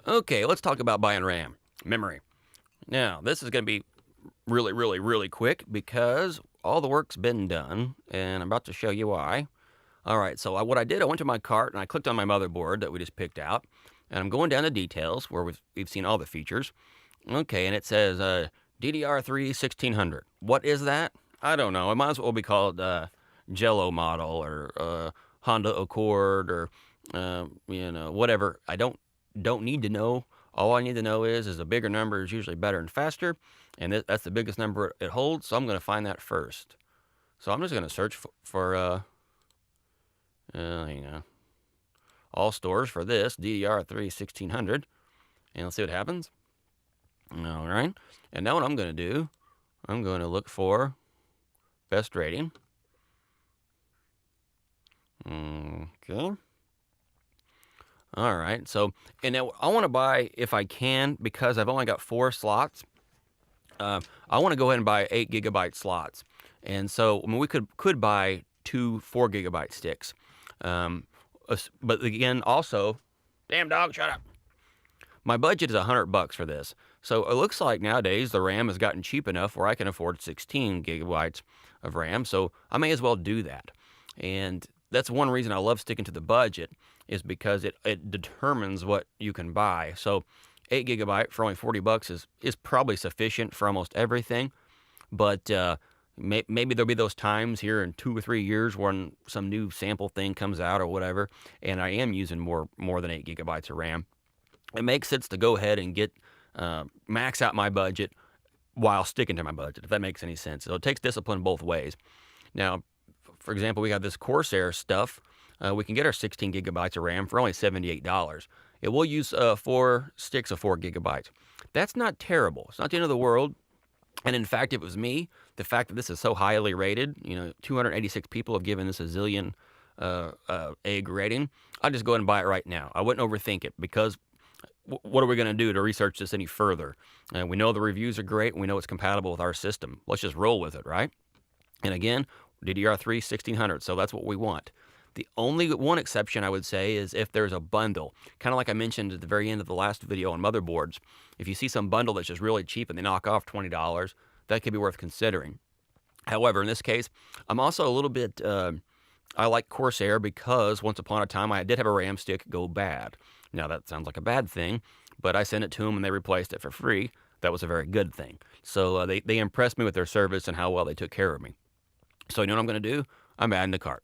Okay, let's talk about buying RAM, memory. Now, this is going to be really quick because all the work's been done, and I'm about to show you why. All right, so what I did, I went to my cart and I clicked on my motherboard that we just picked out, and I'm going down to details where we've seen all the features. Okay, and it says DDR3 1600. What is that? I don't know. It might as well be called Jello model or Honda Accord or whatever. I don't need to know. All I need to know is a bigger number is usually better and faster, and that's the biggest number it holds. So I'm going to find that first. So I'm just going to search for all stores for this DDR3 1600, and let's see what happens. All right, and now what I'm going to do, I'm going to look for best rating. Okay. All right, so, and now I want to buy, if I can, because I've only got 4 slots, I want to go ahead and buy 8 gigabyte slots. And so, I mean, we could buy 2 4 gigabyte sticks. But again, also, damn dog, shut up. My budget is $100 for this. So it looks like nowadays the RAM has gotten cheap enough where I can afford 16 gigabytes of RAM. So I may as well do that. And that's one reason I love sticking to the budget, is because it determines what you can buy. So 8 gigabyte for only $40 is probably sufficient for almost everything. But maybe there'll be those times here in 2 or 3 years when some new sample thing comes out or whatever, and I am using more than 8 gigabytes of RAM. It makes sense to go ahead and get max out my budget while sticking to my budget, if that makes any sense. So it takes discipline both ways. Now, for example, we got this Corsair stuff. We can get our 16 gigabytes of RAM for only $78. It will use 4 sticks of 4 gigabytes. That's not terrible. It's not the end of the world. And in fact, if it was me, the fact that this is so highly rated, 286 people have given this a zillion egg rating, I'd just go ahead and buy it right now. I wouldn't overthink it, because what are we going to do to research this any further? We know the reviews are great. We know it's compatible with our system. Let's just roll with it, right? And again, DDR3 1600, so that's what we want. The only one exception I would say is if there's a bundle, kind of like I mentioned at the very end of the last video on motherboards. If you see some bundle that's just really cheap and they knock off $20, that could be worth considering. However, in this case, I'm also a little bit, I like Corsair because once upon a time I did have a RAM stick go bad. Now that sounds like a bad thing, but I sent it to them and they replaced it for free. That was a very good thing. So they impressed me with their service and how well they took care of me. So you know what I'm going to do? I'm adding to cart.